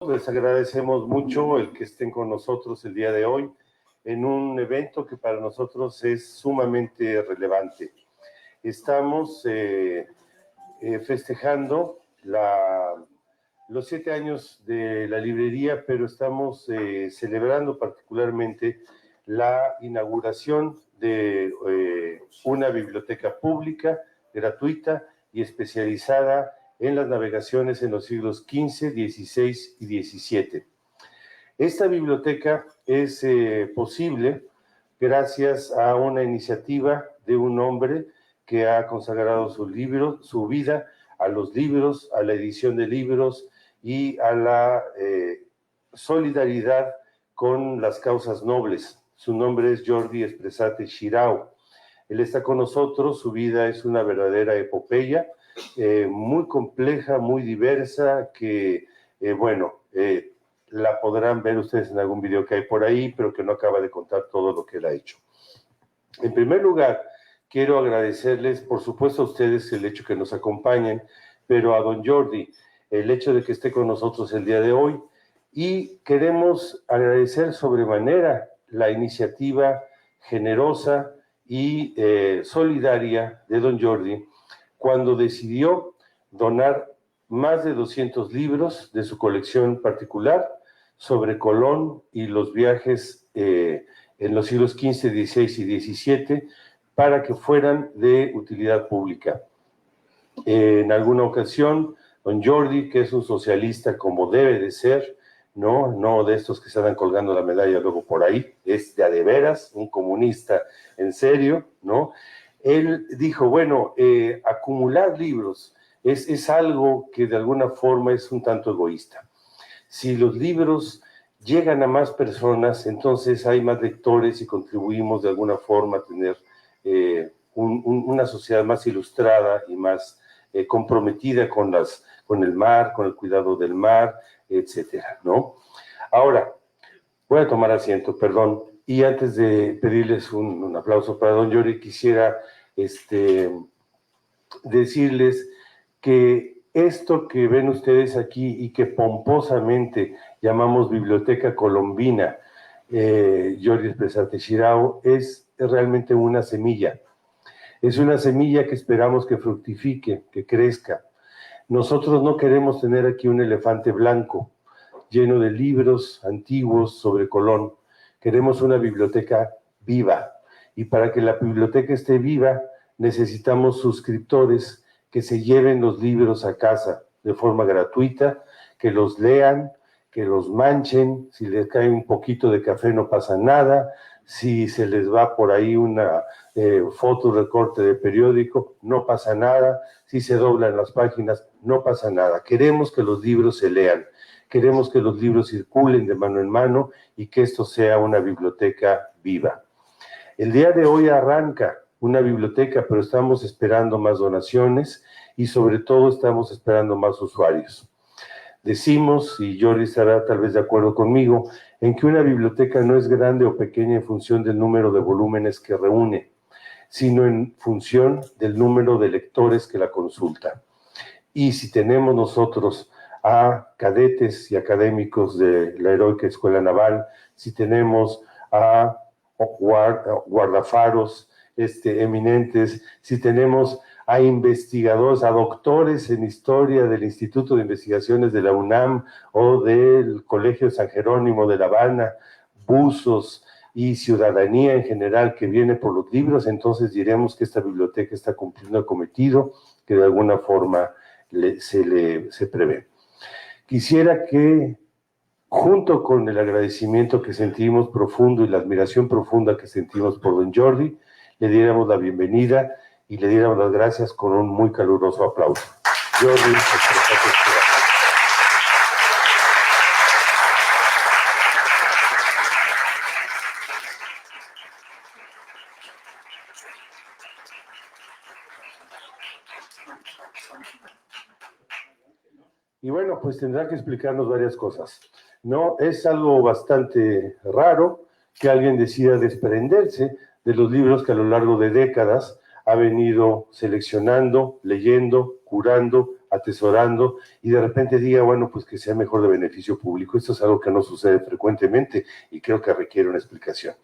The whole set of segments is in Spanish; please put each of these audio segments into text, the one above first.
Les agradecemos mucho el que estén con nosotros el día de hoy en un evento que para nosotros es sumamente relevante. Estamos festejando los 7 años de la librería, pero estamos celebrando particularmente la inauguración de una biblioteca pública, gratuita y especializada en las navegaciones en los siglos XV, XVI y XVII. Esta biblioteca es posible gracias a una iniciativa de un hombre que ha consagrado su vida a los libros, a la edición de libros y a la solidaridad con las causas nobles. Su nombre es Jordi Espresate Xirau. Él está con nosotros, su vida es una verdadera epopeya, muy compleja, muy diversa, que, la podrán ver ustedes en algún video que hay por ahí, pero que no acaba de contar todo lo que él ha hecho. En primer lugar, quiero agradecerles, por supuesto a ustedes, el hecho que nos acompañen, pero a don Jordi, el hecho de que esté con nosotros el día de hoy, y queremos agradecer sobremanera la iniciativa generosa y solidaria de don Jordi, cuando decidió donar más de 200 libros de su colección particular sobre Colón y los viajes en los siglos XV, XVI y XVII para que fueran de utilidad pública. En alguna ocasión, don Jordi, que es un socialista como debe de ser, no de estos que se andan colgando la medalla luego por ahí, es de a de veras, un comunista en serio, ¿no? Él dijo, bueno, acumular libros es algo que de alguna forma es un tanto egoísta. Si los libros llegan a más personas, entonces hay más lectores y contribuimos de alguna forma a tener una sociedad más ilustrada y más comprometida con el mar, con el cuidado del mar, etcétera, ¿no? Ahora, voy a tomar asiento, perdón, y antes de pedirles un aplauso para don Jordi, quisiera decirles que esto que ven ustedes aquí y que pomposamente llamamos Biblioteca Colombina, Jordi Espresate Xirau, es realmente una semilla. Es una semilla que esperamos que fructifique, que crezca. Nosotros no queremos tener aquí un elefante blanco lleno de libros antiguos sobre Colón. Queremos una biblioteca viva. Y para que la biblioteca esté viva, necesitamos suscriptores que se lleven los libros a casa de forma gratuita, que los lean, que los manchen. Si les cae un poquito de café no pasa nada. Si se les va por ahí una foto, recorte de periódico, no pasa nada. Si se doblan las páginas, no pasa nada. Queremos que los libros se lean. Queremos que los libros circulen de mano en mano y que esto sea una biblioteca viva. El día de hoy arranca una biblioteca, pero estamos esperando más donaciones y sobre todo estamos esperando más usuarios. Decimos, y Jordi estará tal vez de acuerdo conmigo, en que una biblioteca no es grande o pequeña en función del número de volúmenes que reúne, sino en función del número de lectores que la consultan. Y si tenemos nosotros a cadetes y académicos de la Heroica Escuela Naval, si tenemos a guardafaros eminentes, si tenemos a investigadores, a doctores en historia del Instituto de Investigaciones de la UNAM o del Colegio San Jerónimo de La Habana, buzos y ciudadanía en general que viene por los libros, entonces diremos que esta biblioteca está cumpliendo el cometido que de alguna forma se prevé. Quisiera que, junto con el agradecimiento que sentimos profundo y la admiración profunda que sentimos por don Jordi, le diéramos la bienvenida y le diéramos las gracias con un muy caluroso aplauso. Jordi, y bueno, pues tendrá que explicarnos varias cosas. No, es algo bastante raro que alguien decida desprenderse de los libros que a lo largo de décadas ha venido seleccionando, leyendo, curando, atesorando y de repente diga, bueno, pues que sea mejor de beneficio público. Esto es algo que no sucede frecuentemente y creo que requiere una explicación,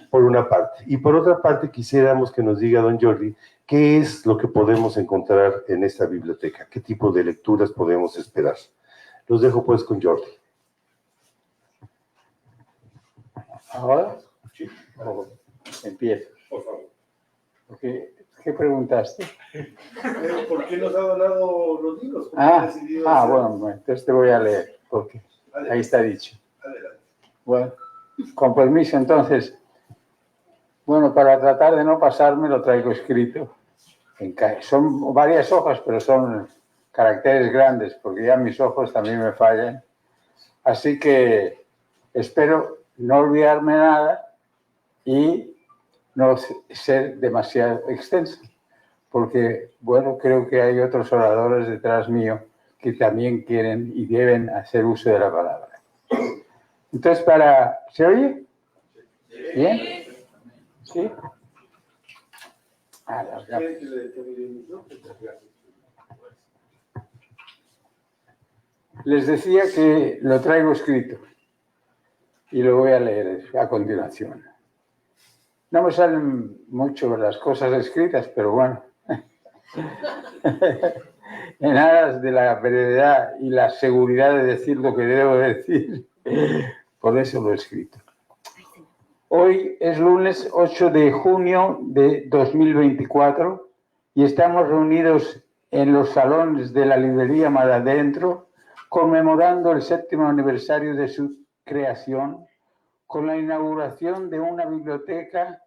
por una parte. Y por otra parte, quisiéramos que nos diga, don Jordi, qué es lo que podemos encontrar en esta biblioteca, qué tipo de lecturas podemos esperar. Los dejo pues con Jordi. ¿Ahora? Sí. Empiezo. Por favor. ¿Qué preguntaste? ¿Por qué nos ha donado los libros? Bueno, entonces te voy a leer, porque ahí está dicho. Adelante. Bueno, con permiso, entonces, bueno, para tratar de no pasarme lo traigo escrito. Son varias hojas, pero son caracteres grandes, porque ya mis ojos también me fallan. Así que espero no olvidarme nada y no ser demasiado extenso, porque, bueno, creo que hay otros oradores detrás mío que también quieren y deben hacer uso de la palabra. Entonces, ¿se oye? ¿Bien? ¿Sí? Les decía que lo traigo escrito y lo voy a leer a continuación. No me salen mucho las cosas escritas, pero bueno. En aras de la brevedad y la seguridad de decir lo que debo decir, por eso lo he escrito. Hoy es lunes 8 de junio de 2024 y estamos reunidos en los salones de la librería Mar Adentro conmemorando el 7º aniversario de su creación con la inauguración de una biblioteca,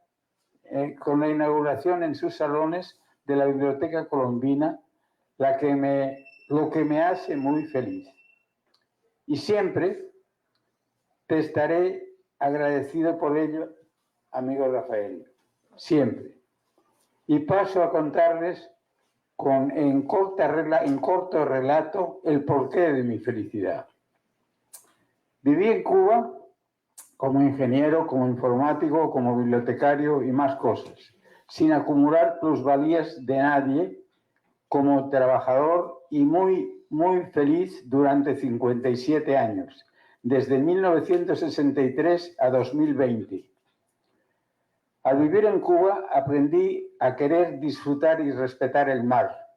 con la inauguración en sus salones de la Biblioteca Colombina, lo que me hace muy feliz. Y siempre te estaré agradecido por ello, amigo Rafael, siempre. Y paso a contarles en corto relato el porqué de mi felicidad. Viví en Cuba como ingeniero, como informático, como bibliotecario y más cosas, sin acumular plusvalías de nadie, como trabajador y muy, muy feliz durante 57 años, desde 1963 a 2020. Al vivir en Cuba aprendí a querer disfrutar y respetar el mar.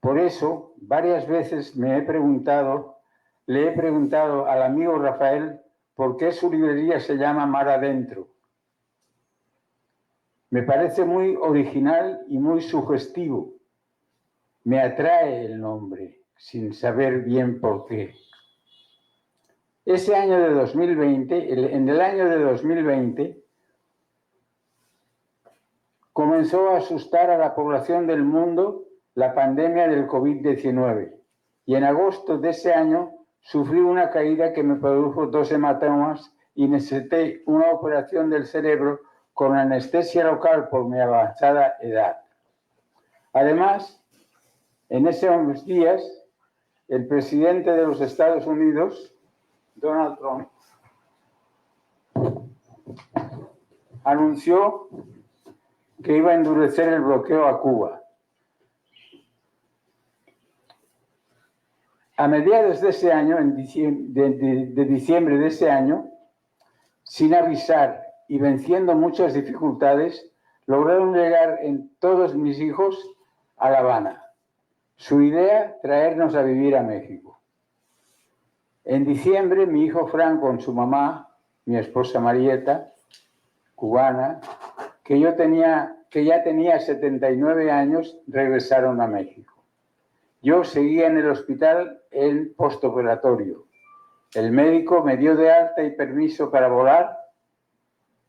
Por eso, varias veces le he preguntado al amigo Rafael por qué su librería se llama Mar Adentro. Me parece muy original y muy sugestivo. Me atrae el nombre, sin saber bien por qué. En el año de 2020, comenzó a asustar a la población del mundo la pandemia del COVID-19 y en agosto de ese año sufrí una caída que me produjo 2 hematomas y necesité una operación del cerebro con anestesia local por mi avanzada edad. Además, en esos días, el presidente de los Estados Unidos, Donald Trump, anunció que iba a endurecer el bloqueo a Cuba. A mediados de ese año, de diciembre de ese año, sin avisar y venciendo muchas dificultades, lograron llegar todos mis hijos a La Habana. Su idea, traernos a vivir a México. En diciembre, mi hijo Frank con su mamá, mi esposa Marieta, cubana, que ya tenía 79 años, regresaron a México. Yo seguía en el hospital en postoperatorio. El médico me dio de alta y permiso para volar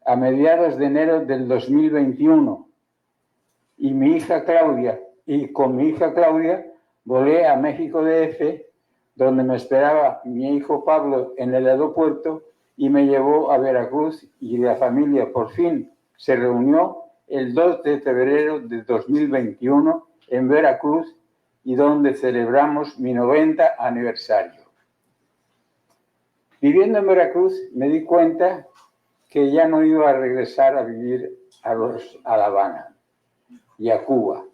a mediados de enero del 2021. Y con mi hija Claudia volé a México DF, donde me esperaba mi hijo Pablo en el aeropuerto y me llevó a Veracruz y la familia por fin se reunió el 2 de febrero de 2021 en Veracruz y donde celebramos mi 90 aniversario. Viviendo en Veracruz me di cuenta que ya no iba a regresar a vivir a La Habana y a Cuba.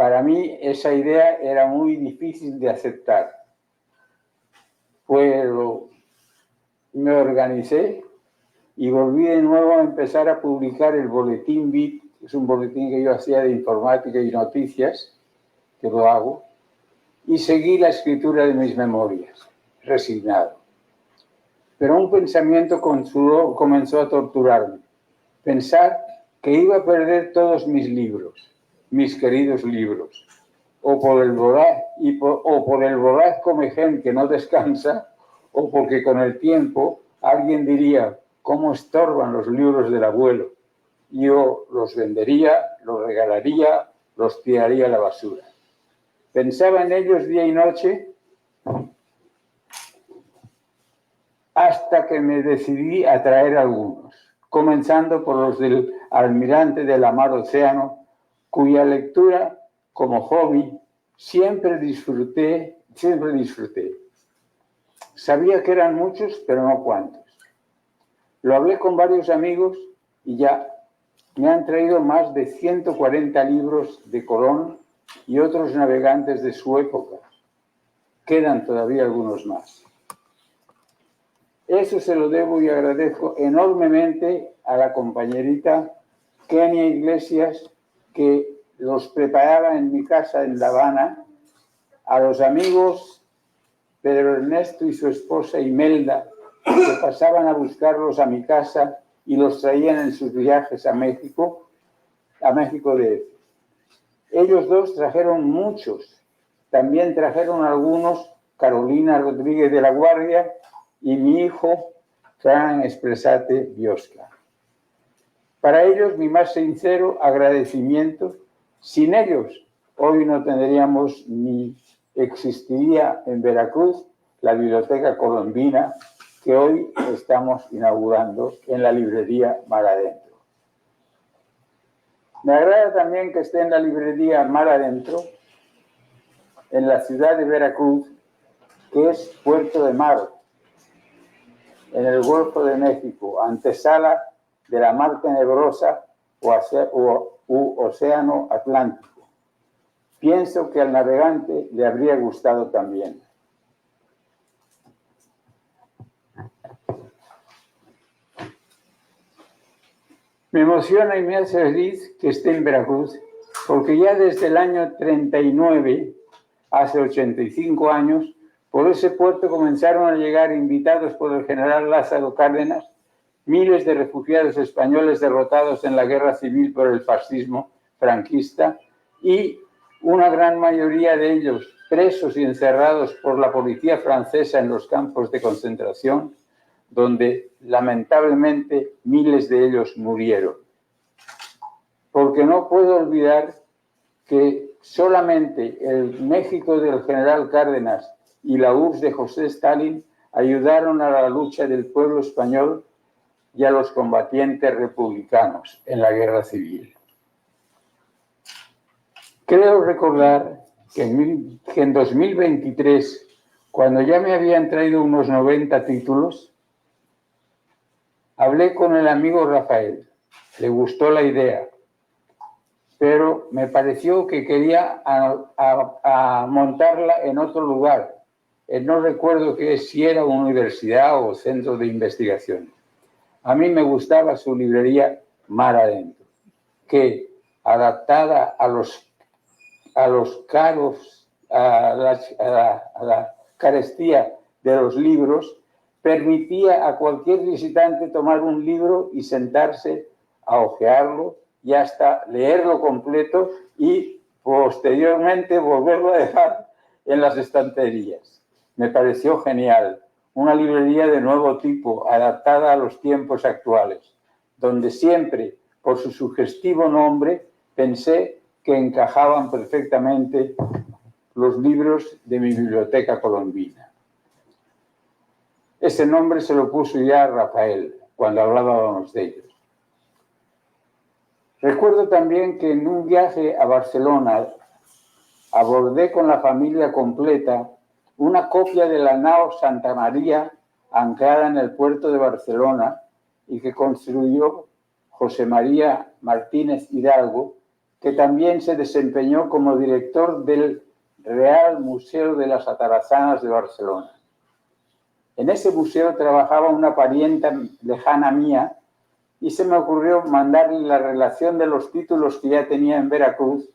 Para mí esa idea era muy difícil de aceptar. Pero me organicé y volví de nuevo a empezar a publicar el Boletín BIT, que es un boletín que yo hacía de informática y noticias, que lo hago, y seguí la escritura de mis memorias, resignado. Pero un pensamiento comenzó a torturarme. Pensar que iba a perder todos mis libros, mis queridos libros, o por el voraz comején que no descansa, o porque con el tiempo alguien diría cómo estorban los libros del abuelo. Yo los vendería, los regalaría, los tiraría a la basura. Pensaba en ellos día y noche hasta que me decidí a traer algunos, comenzando por los del Almirante del Mar Océano, cuya lectura como hobby siempre disfruté. Sabía que eran muchos, pero no cuántos. Lo hablé con varios amigos y ya me han traído más de 140 libros de Colón y otros navegantes de su época. Quedan todavía algunos más. Eso se lo debo y agradezco enormemente a la compañerita Kenia Iglesias, que los preparaba en mi casa en La Habana, a los amigos Pedro Ernesto y su esposa Imelda, que pasaban a buscarlos a mi casa y los traían en sus viajes a México DF. Ellos dos trajeron muchos, también trajeron algunos Carolina Rodríguez de la Guardia y mi hijo Fran Espresate Biosca. Para ellos mi más sincero agradecimiento. Sin ellos hoy no tendríamos ni existiría en Veracruz la Biblioteca Colombina que hoy estamos inaugurando en la librería Mar Adentro. Me agrada también que esté en la librería Mar Adentro, en la ciudad de Veracruz, que es puerto de mar, en el Golfo de México, antesala de la Mar Tenebrosa u Océano Atlántico. Pienso que al navegante le habría gustado también. Me emociona y me hace feliz que esté en Veracruz, porque ya desde el año 39, hace 85 años, por ese puerto comenzaron a llegar, invitados por el general Lázaro Cárdenas, miles de refugiados españoles derrotados en la guerra civil por el fascismo franquista y una gran mayoría de ellos presos y encerrados por la policía francesa en los campos de concentración, donde lamentablemente miles de ellos murieron. Porque no puedo olvidar que solamente el México del general Cárdenas y la URSS de José Stalin ayudaron a la lucha del pueblo español y a los combatientes republicanos en la guerra civil. Creo recordar que en 2023, cuando ya me habían traído unos 90 títulos, hablé con el amigo Rafael, le gustó la idea, pero me pareció que quería montarla en otro lugar. No recuerdo si era una universidad o centro de investigación. A mí me gustaba su librería Mar Adentro, que adaptada a la carestía de los libros, permitía a cualquier visitante tomar un libro y sentarse a hojearlo y hasta leerlo completo y posteriormente volverlo a dejar en las estanterías. Me pareció genial. Una librería de nuevo tipo, adaptada a los tiempos actuales, donde siempre, por su sugestivo nombre, pensé que encajaban perfectamente los libros de mi biblioteca colombina. Ese nombre se lo puso ya Rafael cuando hablábamos de ellos. Recuerdo también que en un viaje a Barcelona abordé con la familia completa una copia de la nao Santa María anclada en el puerto de Barcelona y que construyó José María Martínez Hidalgo, que también se desempeñó como director del Real Museo de las Atarazanas de Barcelona. En ese museo trabajaba una parienta lejana mía y se me ocurrió mandarle la relación de los títulos que ya tenía en Veracruz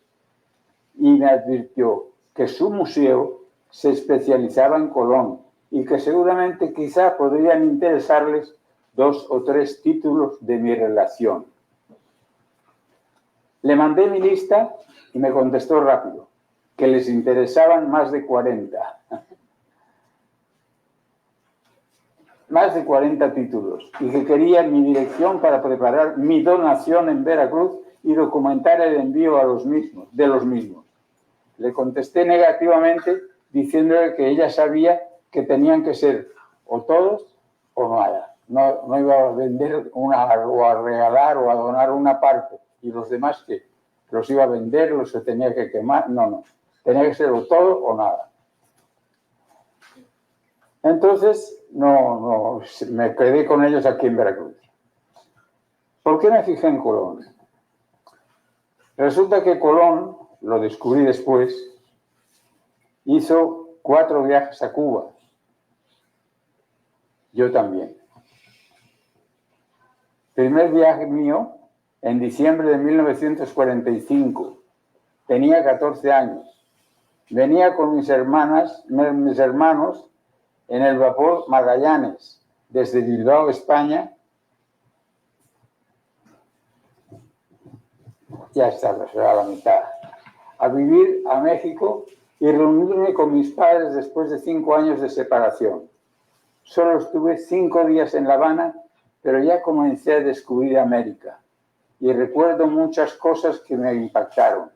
y me advirtió que su museo se especializaba en Colón y que seguramente quizá podrían interesarles 2 o 3 títulos de mi relación. Le mandé mi lista y me contestó rápido, que les interesaban más de 40. Más de 40 títulos y que quería mi dirección para preparar mi donación en Veracruz y documentar el envío de los mismos. Le contesté negativamente diciéndole que ella sabía que tenían que ser o todos o nada. No iba a vender o a regalar o a donar una parte y los demás que los iba a vender, los se tenía que quemar. No. Tenía que ser o todo o nada. Entonces, me quedé con ellos aquí en Veracruz. ¿Por qué me fijé en Colón? Resulta que Colón, lo descubrí después, hizo 4 viajes a Cuba. Yo también. Primer viaje mío, en diciembre de 1945. Tenía 14 años. Venía con mis hermanos, en el vapor Magallanes, desde Bilbao, España. Ya está, a la mitad. A vivir a México y reunirme con mis padres después de 5 años de separación. Solo estuve 5 días en La Habana, pero ya comencé a descubrir América. Y recuerdo muchas cosas que me impactaron.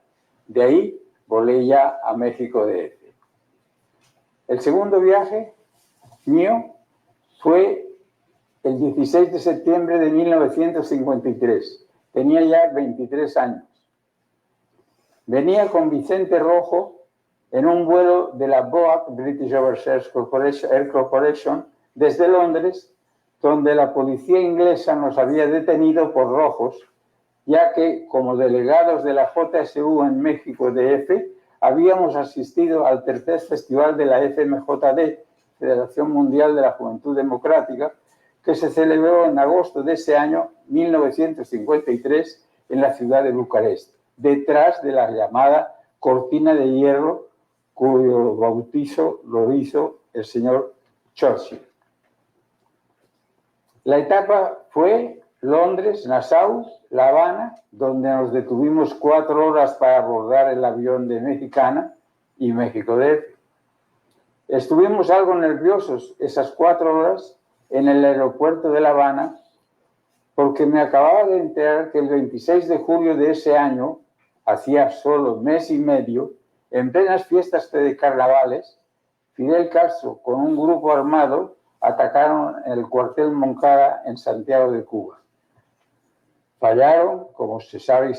De ahí volé ya a México DF. El segundo viaje mío fue el 16 de septiembre de 1953. Tenía ya 23 años. Venía con Vicente Rojo en un vuelo de la BOAC, British Overseas Air Corporation, desde Londres, donde la policía inglesa nos había detenido por rojos, ya que como delegados de la JSU en México DF habíamos asistido al tercer festival de la FMJD, Federación Mundial de la Juventud Democrática, que se celebró en agosto de ese año 1953 en la ciudad de Bucarest, detrás de la llamada cortina de hierro cuyo bautizo lo hizo el señor Churchill. La etapa fue Londres, Nassau, La Habana, donde nos detuvimos 4 horas para abordar el avión de Mexicana y México DF. Estuvimos algo nerviosos esas 4 horas en el aeropuerto de La Habana porque me acababa de enterar que el 26 de julio de ese año, hacía solo mes y medio, en plenas fiestas de carnavales, Fidel Castro con un grupo armado atacaron el cuartel Moncada en Santiago de Cuba. Fallaron, como se sabe,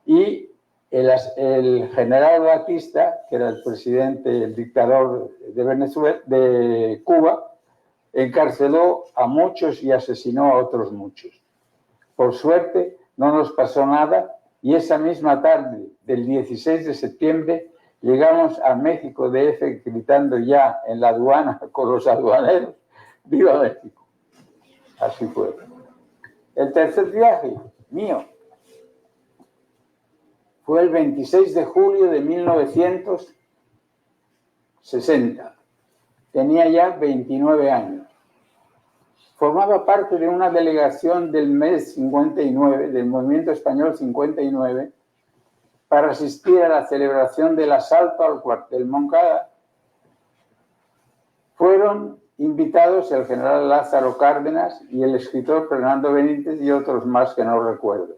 y el general Batista, que era el presidente, el dictador de Cuba, encarceló a muchos y asesinó a otros muchos. Por suerte, no nos pasó nada y esa misma tarde del 16 de septiembre llegamos a México DF gritando ya en la aduana con los aduaneros, ¡Viva México! Así fue. El tercer viaje mío fue el 26 de julio de 1960. Tenía ya 29 años. Formaba parte de una delegación del MES 59, del Movimiento Español 59, para asistir a la celebración del asalto al cuartel Moncada. Fueron invitados el general Lázaro Cárdenas y el escritor Fernando Benítez y otros más que no recuerdo,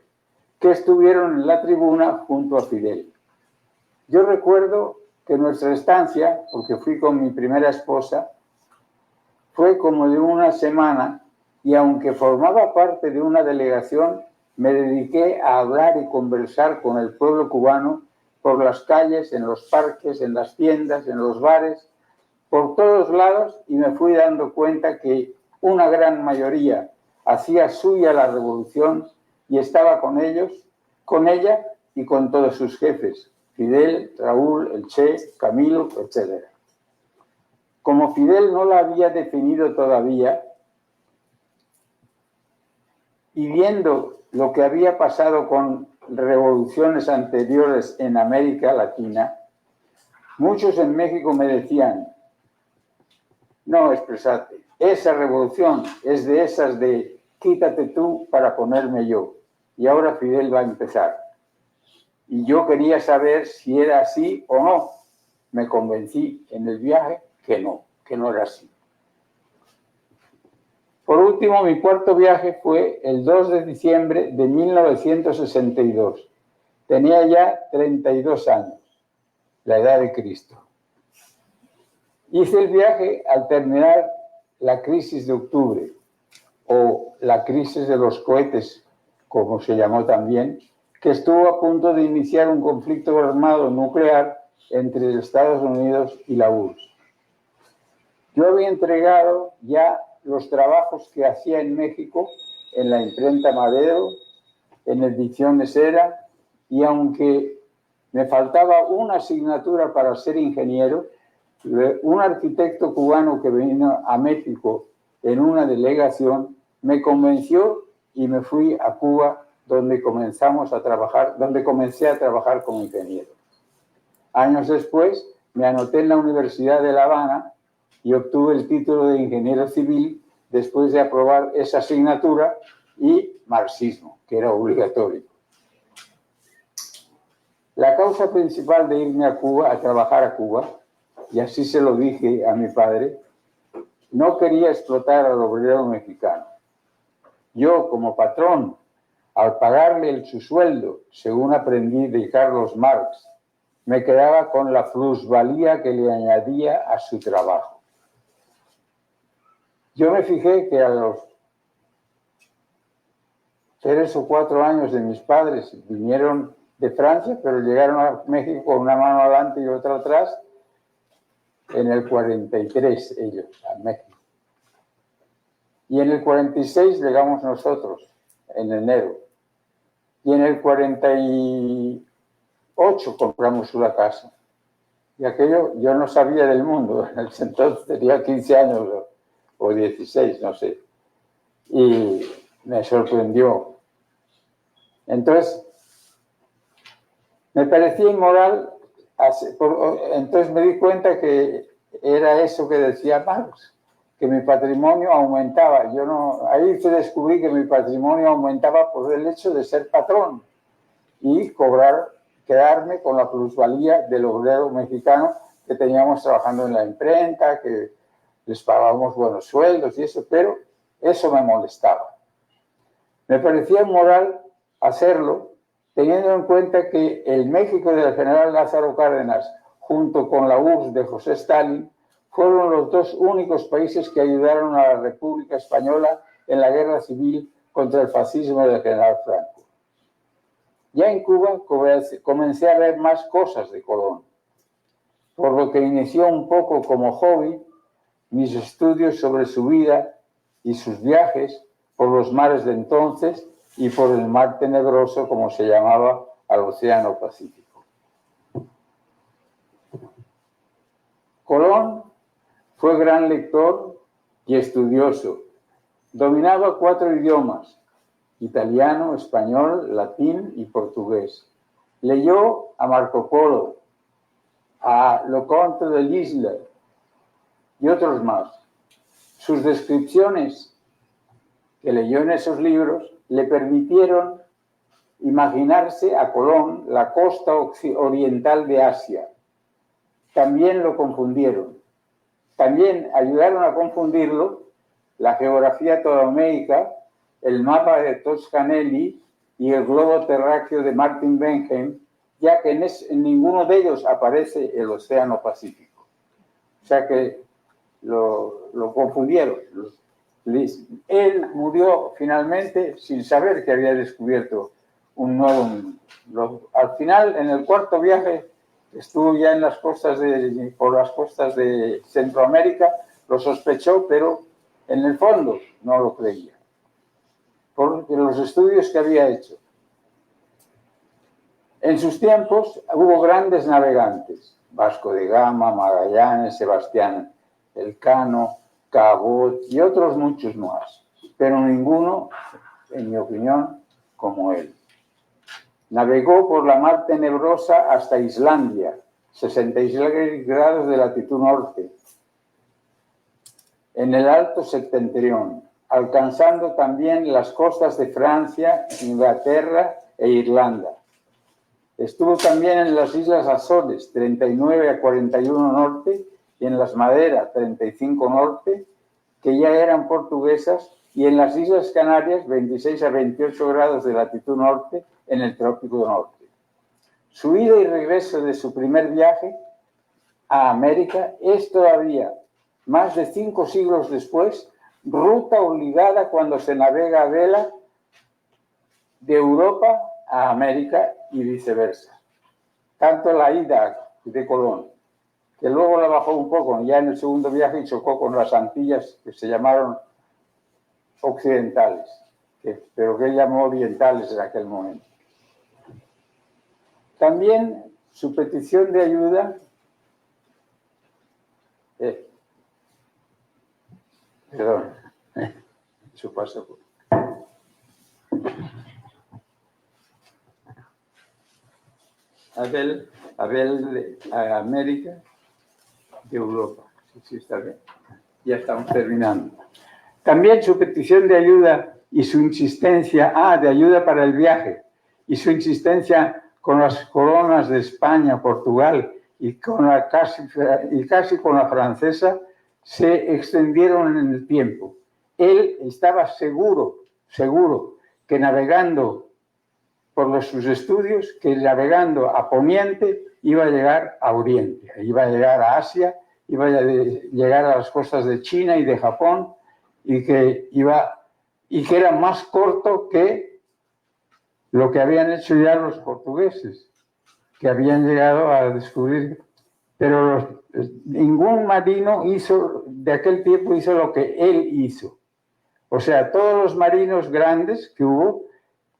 que estuvieron en la tribuna junto a Fidel. Yo recuerdo que nuestra estancia, porque fui con mi primera esposa, fue como de una semana y aunque formaba parte de una delegación, me dediqué a hablar y conversar con el pueblo cubano por las calles, en los parques, en las tiendas, en los bares, por todos lados, y me fui dando cuenta que una gran mayoría hacía suya la revolución y estaba con ella y con todos sus jefes, Fidel, Raúl, el Che, Camilo, etc. Como Fidel no la había definido todavía, y viendo lo que había pasado con revoluciones anteriores en América Latina, muchos en México me decían: no, expresate, esa revolución es de esas de quítate tú para ponerme yo. Y ahora Fidel va a empezar. Y yo quería saber si era así o no. Me convencí en el viaje que no era así. Por último, mi cuarto viaje fue el 2 de diciembre de 1962. Tenía ya 32 años, la edad de Cristo. Hice el viaje al terminar la crisis de octubre, o la crisis de los cohetes, como se llamó también, que estuvo a punto de iniciar un conflicto armado nuclear entre Estados Unidos y la URSS. Yo había entregado ya los trabajos que hacía en México en la imprenta Madero, en Ediciones Era, y aunque me faltaba una asignatura para ser ingeniero, un arquitecto cubano que vino a México en una delegación me convenció y me fui a Cuba, donde comencé a trabajar como ingeniero. Años después me anoté en la Universidad de La Habana y obtuve el título de ingeniero civil después de aprobar esa asignatura y marxismo, que era obligatorio. La causa principal de irme a Cuba, a trabajar a Cuba, y así se lo dije a mi padre, no quería explotar al obrero mexicano. Yo, como patrón, al pagarle su sueldo, según aprendí de Carlos Marx, me quedaba con la plusvalía que le añadía a su trabajo. Yo me fijé que a los 3 o 4 años de mis padres vinieron de Francia, pero llegaron a México con una mano adelante y otra atrás, en el 43 ellos, a México. Y en el 46 llegamos nosotros, en enero. Y en el 48 compramos una casa. Y aquello yo no sabía del mundo. En ese entonces tenía 15 años o 16, no sé. Y me sorprendió. Entonces, me parecía inmoral. Entonces me di cuenta que era eso que decía Marx, que mi patrimonio aumentaba. Ahí descubrí que mi patrimonio aumentaba por el hecho de ser patrón y quedarme con la plusvalía del obrero mexicano que teníamos trabajando en la imprenta, que les pagábamos buenos sueldos y eso, pero eso me molestaba. Me parecía inmoral hacerlo, teniendo en cuenta que el México del general Lázaro Cárdenas, junto con la URSS de José Stalin, fueron los dos únicos países que ayudaron a la República Española en la guerra civil contra el fascismo del general Franco. Ya en Cuba comencé a ver más cosas de Colón, por lo que inició un poco como hobby mis estudios sobre su vida y sus viajes por los mares de entonces y por el mar tenebroso, como se llamaba, al Océano Pacífico. Colón fue gran lector y estudioso. Dominaba 4 idiomas: italiano, español, latín y portugués. Leyó a Marco Polo, a Leconte de Lisle y otros más. Sus descripciones que leyó en esos libros le permitieron imaginarse a Colón la costa oriental de Asia. También lo confundieron. También ayudaron a confundirlo la geografía ptolemaica, el mapa de Toscanelli y el globo terráqueo de Martin Bentheim, ya que en ninguno de ellos aparece el Océano Pacífico. O sea que lo confundieron. Él murió finalmente sin saber que había descubierto un nuevo mundo. Al final, en el cuarto viaje, estuvo ya por las costas de Centroamérica, lo sospechó, pero en el fondo no lo creía. por los estudios que había hecho. En sus tiempos hubo grandes navegantes, Vasco de Gama, Magallanes, Sebastián Elcano, Cabot y otros muchos más, pero ninguno, en mi opinión, como él. Navegó por la mar Tenebrosa hasta Islandia, 66 grados de latitud norte, en el Alto Septentrión, alcanzando también las costas de Francia, Inglaterra e Irlanda. Estuvo también en las Islas Azores, 39 a 41 norte, y en las Maderas, 35 norte, que ya eran portuguesas, y en las Islas Canarias, 26 a 28 grados de latitud norte, en el Trópico Norte. Su ida y regreso de su primer viaje a América es todavía, más de 5 siglos después, ruta obligada cuando se navega a vela de Europa a América y viceversa. Tanto la ida de Colón, que luego la bajó un poco ya en el segundo viaje y chocó con las Antillas que se llamaron occidentales, pero que él llamó orientales en aquel momento. También su petición de ayuda, perdón, eso pasa por... Abel de América, de Europa. Sí, está bien. Ya estamos terminando. También su petición de ayuda y su insistencia, de ayuda para el viaje, y su insistencia con las coronas de España, Portugal y casi con la francesa, se extendieron en el tiempo. Él estaba seguro que navegando por sus estudios, que navegando a Poniente iba a llegar a Oriente, iba a llegar a Asia, iba a llegar a las costas de China y de Japón, y que era más corto que lo que habían hecho ya los portugueses, que habían llegado a descubrir. Pero ningún marino de aquel tiempo hizo lo que él hizo. O sea, todos los marinos grandes que hubo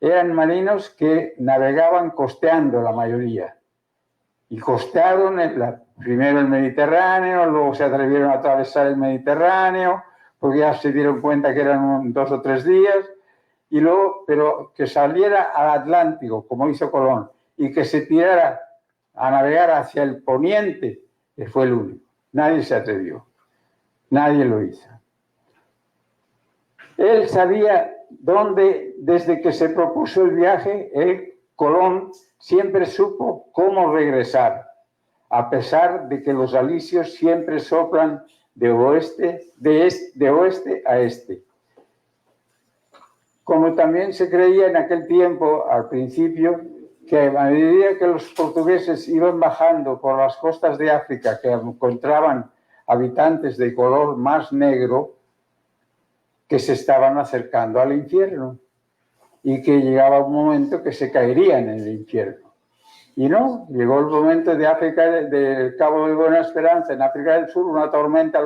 eran marinos que navegaban costeando, la mayoría. Y costearon primero el Mediterráneo, luego se atrevieron a atravesar el Mediterráneo, porque ya se dieron cuenta que eran 2 o 3 días, y luego, pero que saliera al Atlántico, como hizo Colón, y que se tirara a navegar hacia el poniente, que fue el único. Nadie se atrevió, nadie lo hizo. Él sabía dónde, desde que se propuso el viaje, Colón siempre supo cómo regresar, a pesar de que los alisios siempre soplan de oeste a este. Como también se creía en aquel tiempo, al principio, que a medida que los portugueses iban bajando por las costas de África, que encontraban habitantes de color más negro, que se estaban acercando al infierno y que llegaba un momento que se caerían en el infierno. Y no, llegó el momento de África, del Cabo de Buena Esperanza, en África del Sur, una tormenta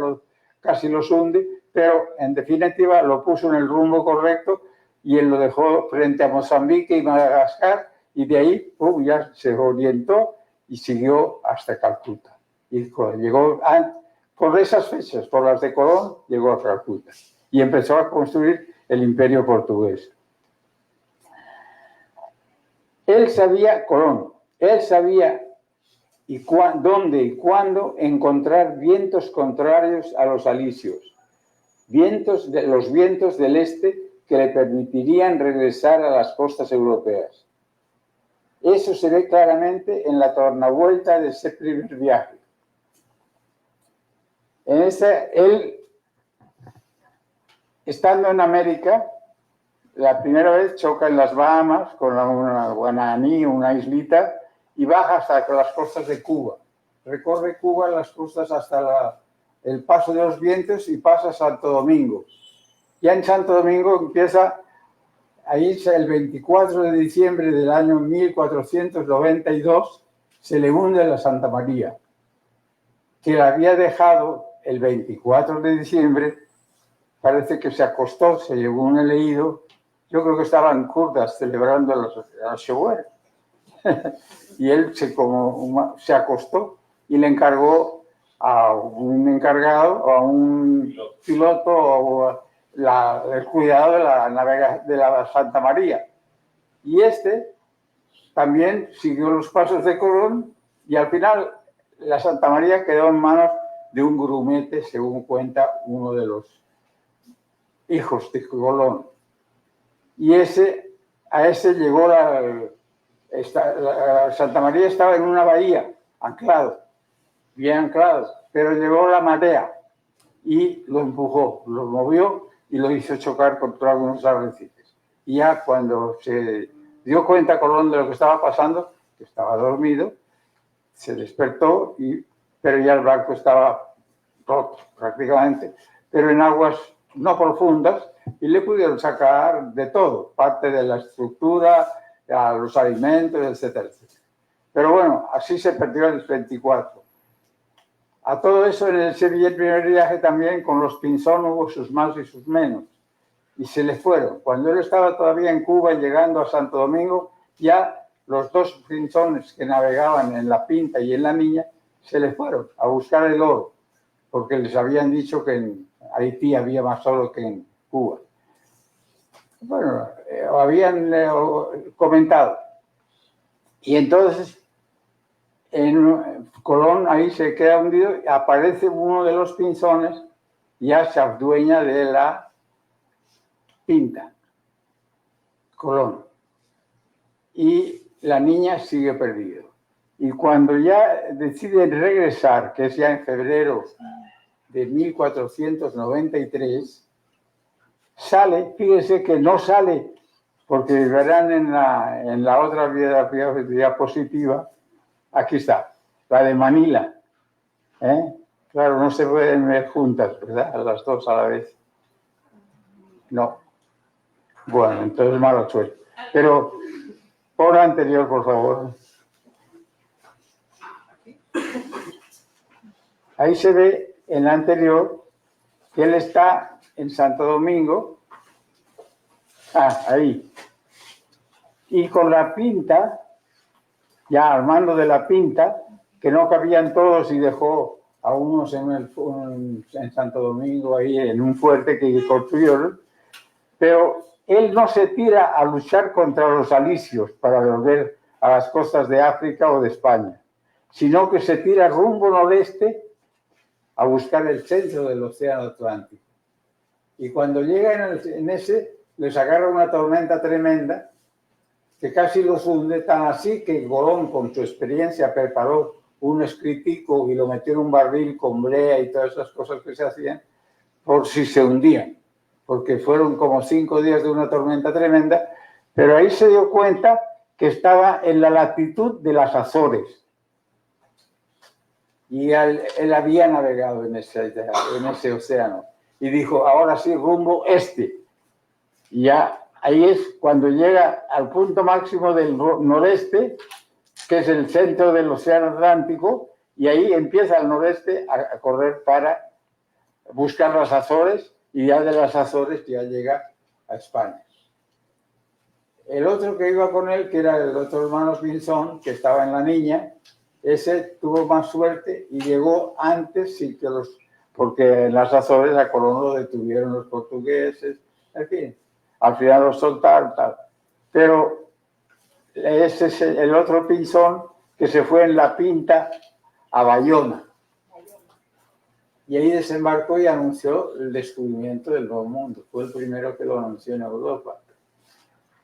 casi los hunde, pero en definitiva lo puso en el rumbo correcto y él lo dejó frente a Mozambique y Madagascar, y de ahí ya se orientó y siguió hasta Calcuta. Y llegó por esas fechas, por las de Colón, llegó a Calcuta y empezó a construir el imperio portugués. Colón sabía dónde y cuándo encontrar vientos contrarios a los alisios, los vientos del este que le permitirían regresar a las costas europeas. Eso se ve claramente en la tornavuelta de ese primer viaje. Él, estando en América, la primera vez choca en las Bahamas con una Guananí, una islita, y baja hasta las costas de Cuba. Recorre Cuba, las costas hasta el paso de los vientos y pasa a Santo Domingo. Ya en Santo Domingo empieza a irse el 24 de diciembre del año 1492, se le hunde la Santa María, que la había dejado el 24 de diciembre, parece que se acostó, se llevó un leído yo creo que estaban kurdas celebrando la Shower. Y él se acostó y le encargó a un encargado o a un piloto o el cuidado de la Santa María. Y este también siguió los pasos de Colón y al final la Santa María quedó en manos de un grumete, según cuenta uno de los hijos de Colón. Y a ese llegó la Santa María estaba en una bahía, anclado, bien anclado, pero llegó la marea y lo empujó, lo movió y lo hizo chocar contra algunos arrecifes. Y ya cuando se dio cuenta Colón de lo que estaba pasando, que estaba dormido, se despertó, pero ya el barco estaba roto prácticamente, pero en aguas no profundas, y le pudieron sacar de todo, parte de la estructura, a los alimentos, etcétera, etcétera. Pero bueno, así se perdió el 24. A todo eso, en el primer viaje también, con los Pinzón hubo sus más y sus menos. Y se le fueron. Cuando él estaba todavía en Cuba y llegando a Santo Domingo, ya los dos Pinzones que navegaban en la Pinta y en la Niña, se le fueron a buscar el oro, porque les habían dicho que en Haití había más oro que en Cuba. Bueno, habían comentado. Y entonces, en Colón ahí se queda hundido, aparece uno de los Pinzones, ya se adueña de la Pinta, Colón. Y la Niña sigue perdida. Y cuando ya deciden regresar, que es ya en febrero de 1493, sale, fíjense que no sale, porque verán en la otra diapositiva, aquí está, la de Manila. Claro, no se pueden ver juntas, ¿verdad? Las dos a la vez. No. Bueno, entonces mala suerte. Pero, por la anterior, por favor. Ahí se ve en la anterior que él está en Santo Domingo. Ahí. Y con la Pinta, ya al mando de la Pinta, que no cabían todos y dejó a unos en Santo Domingo, ahí en un fuerte que construyeron, pero él no se tira a luchar contra los alisios para volver a las costas de África o de España, sino que se tira rumbo noreste a buscar el centro del Océano Atlántico. Y cuando llega en ese, les agarra una tormenta tremenda que casi los hunde, tan así que Colón, con su experiencia, preparó un escritico y lo metió en un barril con brea y todas esas cosas que se hacían, por si se hundían, porque fueron como 5 días de una tormenta tremenda, pero ahí se dio cuenta que estaba en la latitud de las Azores. Y él había navegado en ese océano. Y dijo, ahora sí, rumbo este. Y ya ahí es cuando llega al punto máximo del noreste, que es el centro del Océano Atlántico, y ahí empieza al noreste a correr para buscar las Azores, y ya de las Azores ya llega a España. El otro que iba con él, que era el otro hermano Pinzón, que estaba en la Niña, ese tuvo más suerte y llegó antes, sin que porque en las Azores a Colón lo detuvieron los portugueses, en fin, al final lo soltaron, tal. Pero ese es el otro Pinzón que se fue en la Pinta a Bayona. Y ahí desembarcó y anunció el descubrimiento del Nuevo Mundo. Fue el primero que lo anunció en Europa.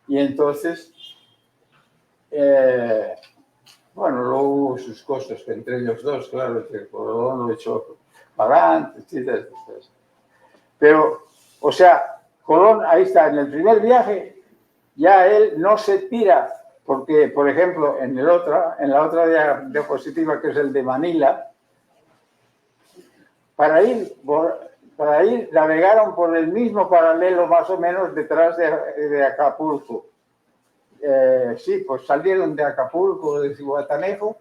Y entonces, bueno, luego hubo sus cosas, que entre ellos dos, claro, que Colón lo echó para adelante, etc. Pero, o sea, Colón, ahí está, en el primer viaje, ya él no se tira, porque, por ejemplo, en la otra diapositiva, que es el de Manila, para ir navegaron por el mismo paralelo, más o menos, detrás de Acapulco. Sí, pues salieron de Acapulco, de Zihuatanejo,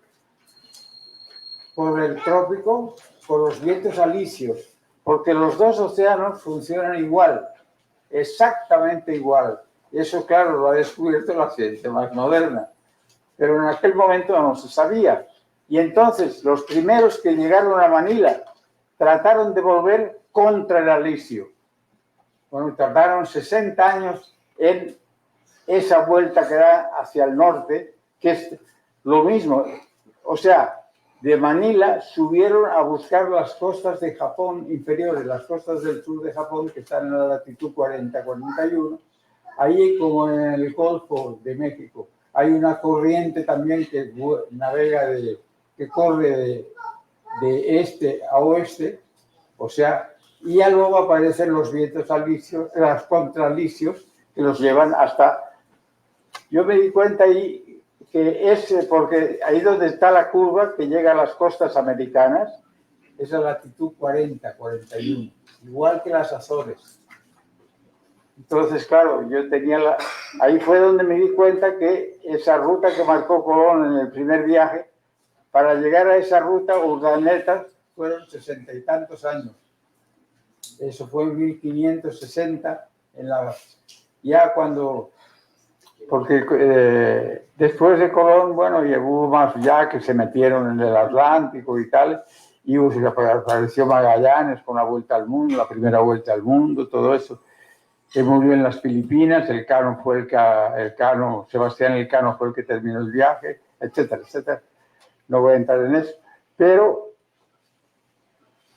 por el trópico, por los vientos alisios, porque los dos océanos funcionan igual, exactamente igual. Eso, claro, lo ha descubierto la ciencia más moderna. Pero en aquel momento no se sabía. Y entonces los primeros que llegaron a Manila trataron de volver contra el alisio. Bueno, tardaron 60 años en esa vuelta que da hacia el norte, que es lo mismo. O sea, de Manila subieron a buscar las costas de Japón inferiores, las costas del sur de Japón, que están en la latitud 40-41, ahí como en el Golfo de México. Hay una corriente también que navega, que corre de este a oeste, o sea, y ya luego aparecen los vientos alisios, las contralisios, que los llevan hasta... Yo me di cuenta ahí que es porque ahí donde está la curva que llega a las costas americanas, es la latitud 40-41, igual que las Azores. Entonces, claro, yo tenía ahí fue donde me di cuenta que esa ruta que marcó Colón en el primer viaje, para llegar a esa ruta, Urdaneta, fueron 60 y tantos años. Eso fue en 1560, ya cuando... Porque después de Colón, bueno, y hubo más ya que se metieron en el Atlántico y tal, y apareció Magallanes con la vuelta al mundo, la primera vuelta al mundo, todo eso. Que murió en las Filipinas, Sebastián Elcano fue el que terminó el viaje, etcétera, etcétera. No voy a entrar en eso. Pero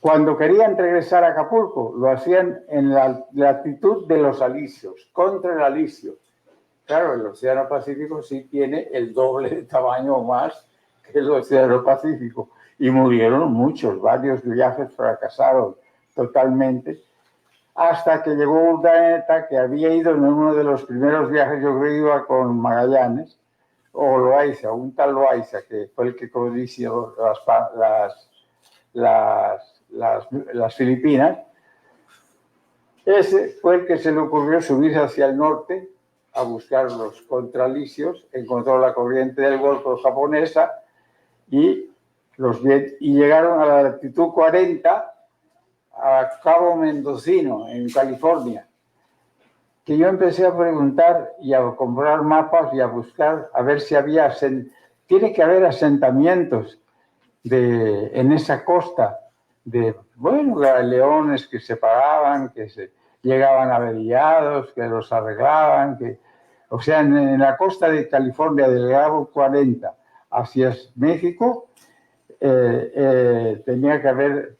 cuando querían regresar a Acapulco, lo hacían en la latitud de los alisios, contra el alisio. Claro, el Océano Pacífico sí tiene el doble de tamaño o más que el Océano Pacífico. Y murieron muchos, varios viajes fracasaron totalmente. Hasta que llegó Urdaneta, que había ido en uno de los primeros viajes, yo creo que iba con Magallanes, o Loaiza, un tal Loaiza, que fue el que codició las Filipinas. Ese fue el que se le ocurrió subirse hacia el norte a buscar los contralisios, encontró la corriente del Golfo japonesa y llegaron a la latitud 40, a Cabo Mendocino, en California, que yo empecé a preguntar y a comprar mapas y a buscar, a ver si había... Tiene que haber asentamientos en esa costa, bueno, leones que se pagaban, que llegaban averiados, que los arreglaban, o sea, en la costa de California, del Cabo 40 hacia México, tenía que haber...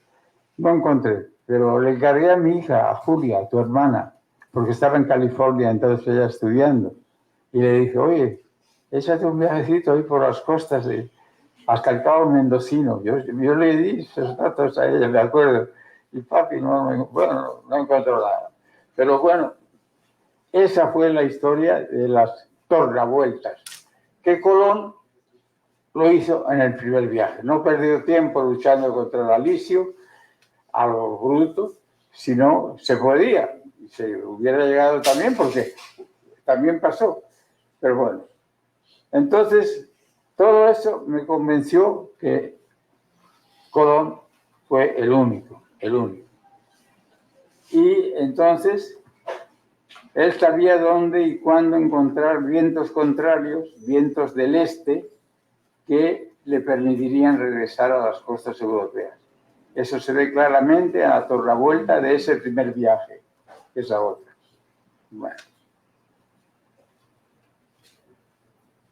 No encontré, pero le encargué a mi hija, a Julia, a tu hermana, porque estaba en California, entonces ella estudiando. Y le dije, oye, échate un viajecito ahí por las costas hasta el Cabo Mendocino. Yo le di esos datos a ella, me acuerdo. Y papi, no encontró nada. Pero bueno, esa fue la historia de las tornavueltas, que Colón lo hizo en el primer viaje. No perdió tiempo luchando contra el alisio, a lo bruto, si no se podía. Se hubiera llegado también, porque también pasó. Pero bueno, entonces todo eso me convenció que Colón fue el único. Y entonces él sabía dónde y cuándo encontrar vientos contrarios, vientos del este, que le permitirían regresar a las costas europeas. Eso se ve claramente a la tornavuelta de ese primer viaje, esa otra. Bueno.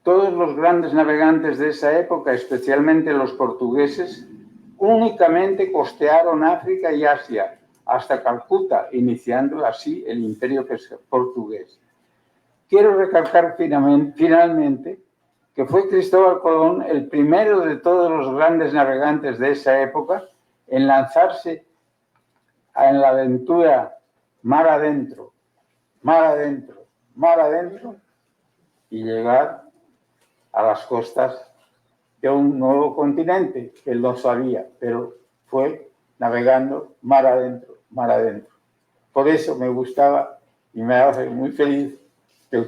Todos los grandes navegantes de esa época, especialmente los portugueses, únicamente costearon África y Asia hasta Calcuta, iniciando así el imperio portugués. Quiero recalcar finalmente que fue Cristóbal Colón el primero de todos los grandes navegantes de esa época en lanzarse en la aventura mar adentro, y llegar a las costas de un nuevo continente que él no sabía, pero fue navegando mar adentro. Por eso me gustaba y me hace muy feliz que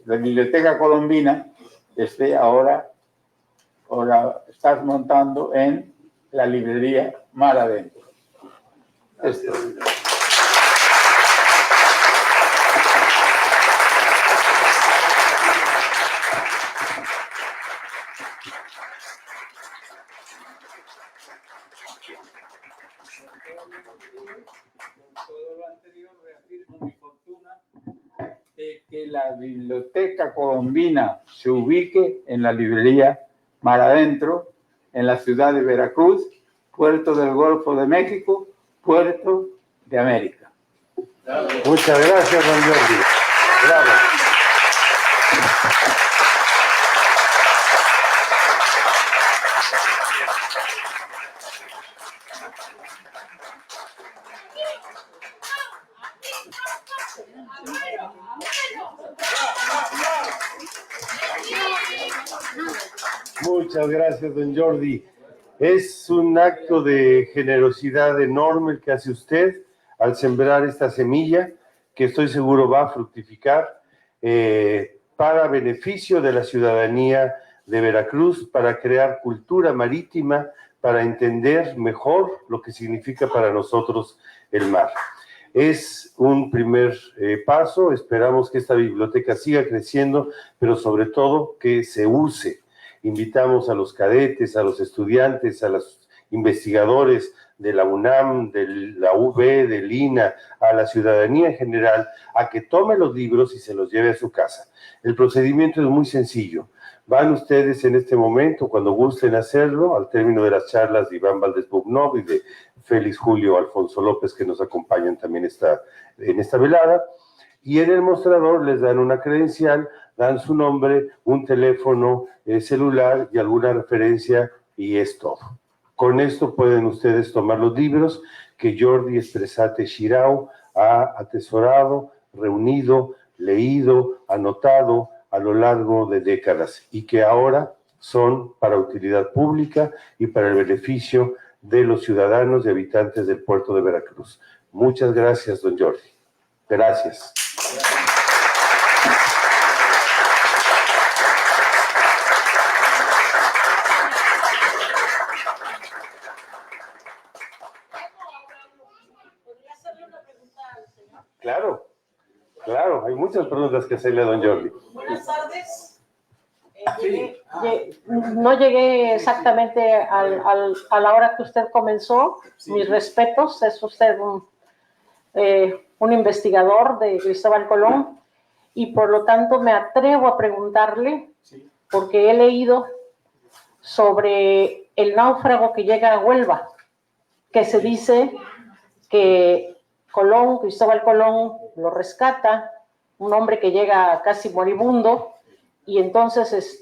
la Biblioteca Colombina esté ahora estás montando en la librería Mar Adentro. Esto. la Biblioteca Colombina se ubique en la librería Mar Adentro, en la ciudad de Veracruz, puerto del Golfo de México, puerto de América. Muchas gracias, don Jordi. Bravo. Muchas gracias, don Jordi. Es un acto de generosidad enorme el que hace usted al sembrar esta semilla que estoy seguro va a fructificar para beneficio de la ciudadanía de Veracruz, para crear cultura marítima, para entender mejor lo que significa para nosotros el mar. Es un primer paso, esperamos que esta biblioteca siga creciendo, pero sobre todo que se use. Invitamos a los cadetes, a los estudiantes, a los investigadores de la UNAM, de la UB, del INA, a la ciudadanía en general, a que tome los libros y se los lleve a su casa. El procedimiento es muy sencillo. Van ustedes en este momento, cuando gusten hacerlo, al término de las charlas de Iván Valdés Bugnov y de Félix Julio Alfonso López, que nos acompañan también en esta velada, y en el mostrador les dan una credencial, dan su nombre, un teléfono celular y alguna referencia, y es todo. Con esto pueden ustedes tomar los libros que Jordi Estresate Xirau ha atesorado, reunido, leído, anotado a lo largo de décadas y que ahora son para utilidad pública y para el beneficio de los ciudadanos y habitantes del puerto de Veracruz. Muchas gracias, don Jordi. Gracias. Claro, claro, hay muchas preguntas que hacerle a don Jordi. Buenas tardes. No llegué exactamente a la hora que usted comenzó. Sí. Mis respetos, es usted un investigador de Cristóbal Colón y por lo tanto me atrevo a preguntarle, sí, porque he leído sobre el náufrago que llega a Huelva, que se dice que Cristóbal Colón lo rescata, un hombre que llega casi moribundo, y entonces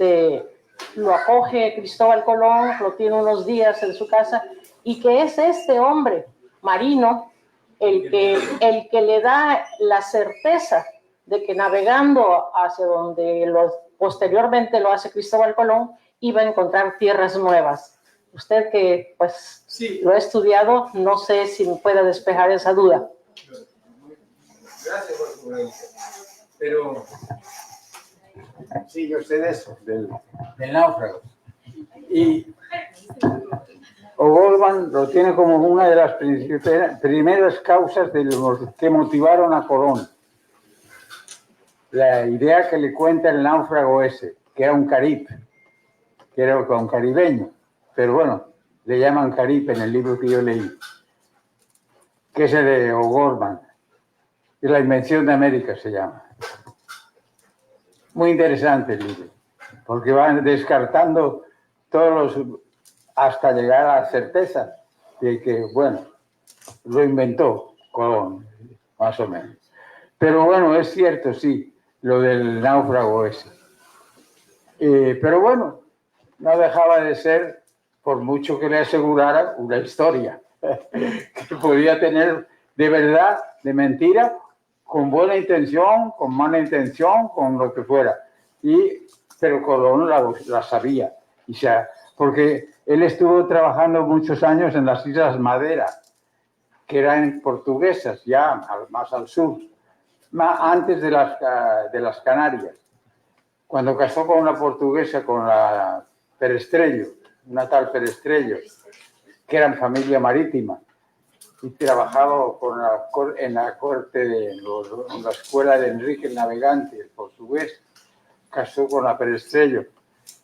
lo acoge Cristóbal Colón, lo tiene unos días en su casa, y que es este hombre marino el que le da la certeza de que navegando hacia donde posteriormente lo hace Cristóbal Colón, iba a encontrar tierras nuevas. Usted que pues sí, lo ha estudiado, no sé si me puede despejar esa duda. Gracias por su pregunta. Pero sí, yo sé de eso, del náufrago. Y O'Gorman lo tiene como una de las primeras causas que motivaron a Colón. La idea que le cuenta el náufrago ese, que era un carib, que era un caribeño, pero bueno, le llaman carib en el libro que yo leí, que es el de O'Gorman. Y la invención de América se llama. Muy interesante el libro, porque van descartando todos los, hasta llegar a la certeza de que, bueno, lo inventó Colón, más o menos. Pero bueno, es cierto, sí, lo del náufrago ese. Pero bueno, no dejaba de ser, por mucho que le asegurara, una historia que podía tener de verdad, de mentira, con buena intención, con mala intención, con lo que fuera. Pero Colón la sabía. Porque él estuvo trabajando muchos años en las Islas Madera, que eran portuguesas, ya más al sur, antes de las Canarias. Cuando casó con una portuguesa, con la Perestrello, una tal Perestrello, que eran familia marítima, y trabajaba en la corte en la escuela de Enrique el Navegante, el portugués, casó con la Perestrello.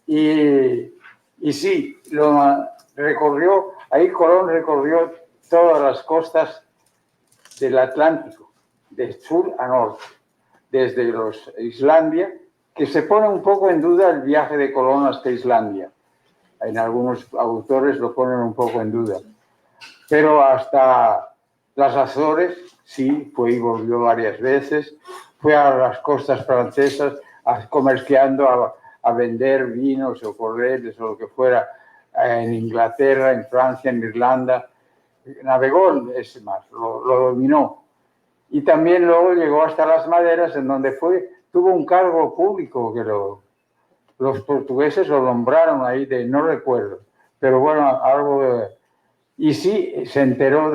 Y sí, ahí Colón recorrió todas las costas del Atlántico, de sur a norte, desde Islandia, que se pone un poco en duda el viaje de Colón hasta Islandia. En algunos autores lo ponen un poco en duda. Pero hasta las Azores, sí, fue y volvió varias veces. Fue a las costas francesas comerciando, a vender vinos o cordeles o lo que fuera en Inglaterra, en Francia, en Irlanda. Navegó ese mar, lo dominó. Y también luego llegó hasta las Maderas, en donde tuvo un cargo público que los portugueses lo nombraron ahí, no recuerdo. Pero bueno, algo... y sí, se enteró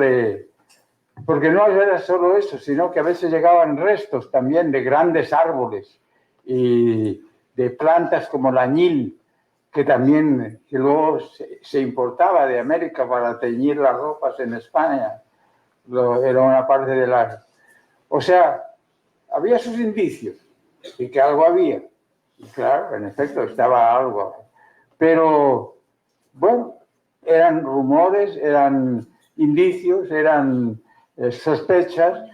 porque no era solo eso, sino que a veces llegaban restos también de grandes árboles y de plantas como la añil, que luego se importaba de América para teñir las ropas en España. Era una parte de las... O sea, había sus indicios de que algo había. Y claro, en efecto, estaba algo. Pero, bueno, eran rumores, eran indicios, eran sospechas,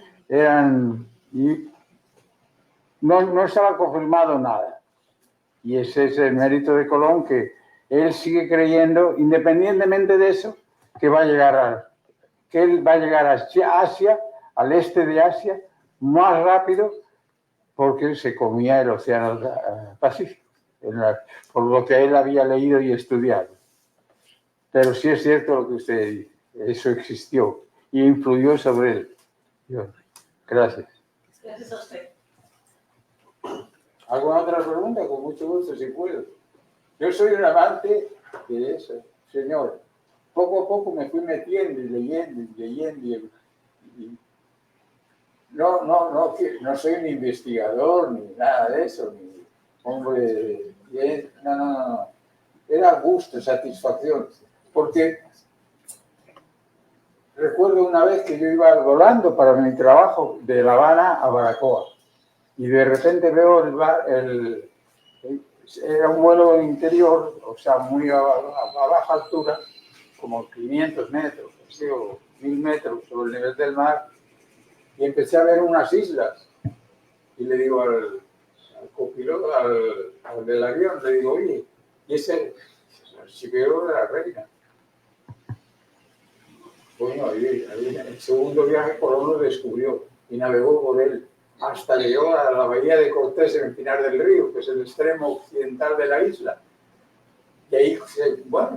y no estaba confirmado nada. Y ese es el mérito de Colón, que él sigue creyendo, independientemente de eso, que él va a llegar a Asia, al este de Asia, más rápido, porque se comía el Océano Pacífico, por lo que él había leído y estudiado. Pero sí es cierto lo que usted dice, eso existió y influyó sobre él. Gracias. Gracias a usted. ¿Alguna otra pregunta? Con mucho gusto, si puedo. Yo soy un amante de eso, señor. Poco a poco me fui metiendo y leyendo. No soy un investigador ni nada de eso, ni hombre. No. Era gusto, satisfacción. Porque recuerdo una vez que yo iba volando para mi trabajo de La Habana a Baracoa. Y de repente veo era un vuelo interior, o sea, muy a baja altura, como 500 metros, o 1000 metros sobre el nivel del mar, y empecé a ver unas islas. Y le digo al copiloto, al del avión, le digo, oye, y ese archipiélago de la Reina. Bueno, ahí en el segundo viaje Colón lo descubrió y navegó por él. Hasta llegó a la bahía de Cortés en el Pinar del Río, que es el extremo occidental de la isla. Y ahí,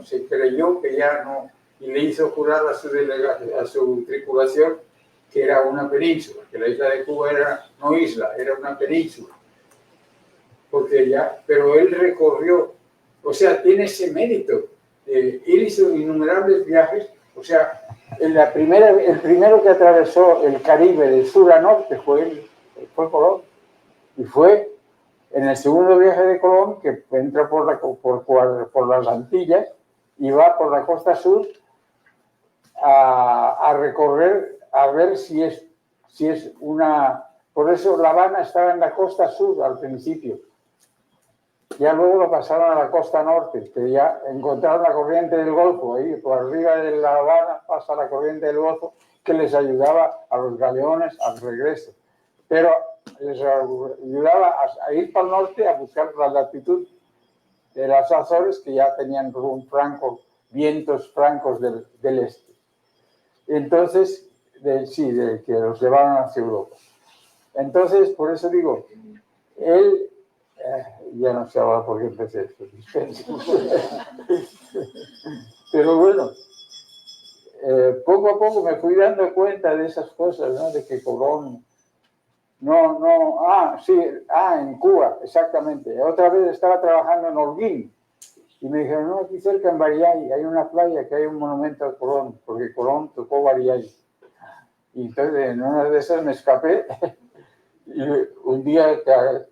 se creyó que ya no, y le hizo jurar a su tripulación que era una península, que la isla de Cuba era no isla, era una península. Pero él recorrió, o sea, tiene ese mérito. Él hizo innumerables viajes, o sea, el primero que atravesó el Caribe de sur a norte fue Colón. Y fue en el segundo viaje de Colón, que entra por las Antillas y va por la costa sur a recorrer, a ver si es una... Por eso La Habana estaba en la costa sur al principio. Ya luego lo pasaron a la costa norte, que ya encontraron la corriente del Golfo. Ahí por arriba de La Habana pasa la corriente del Golfo, que les ayudaba a los galeones al regreso. Pero les ayudaba a ir para el norte a buscar la latitud de las Azores, que ya tenían vientos francos del este. Entonces, que los llevaron hacia Europa. Entonces, por eso digo, él, ya no sé ahora por qué empecé esto, pero bueno, poco a poco me fui dando cuenta de esas cosas, ¿no? De que Colón, en Cuba, exactamente. Otra vez estaba trabajando en Holguín y me dijeron, no, aquí cerca en Bariay hay una playa que hay un monumento a Colón, porque Colón tocó Bariay. Y entonces en una de esas me escapé y un día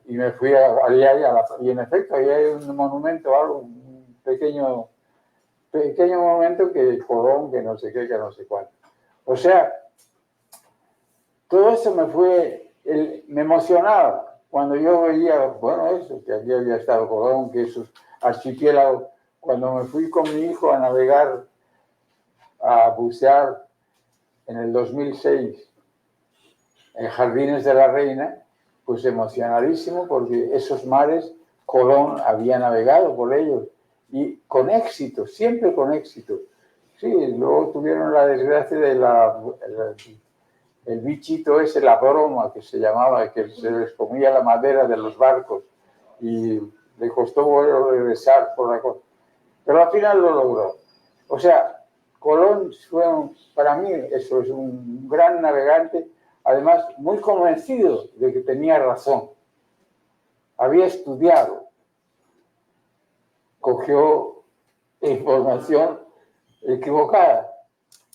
y me fui a Bariay y en efecto ahí hay un monumento, un pequeño monumento que Colón, que no sé qué, que no sé cuál. O sea, todo eso me emocionaba cuando yo veía, eso, que aquí había estado Colón, que esos archipiélagos. Cuando me fui con mi hijo a navegar, a bucear en el 2006 en Jardines de la Reina, pues emocionadísimo porque esos mares Colón había navegado por ellos y con éxito, siempre con éxito. Sí, luego tuvieron la desgracia de el bichito ese, la broma que se llamaba, que se les comía la madera de los barcos y le costó regresar por la costa. Pero al final lo logró. O sea, Colón fue, para mí, eso es un gran navegante, además muy convencido de que tenía razón. Había estudiado, cogió información equivocada,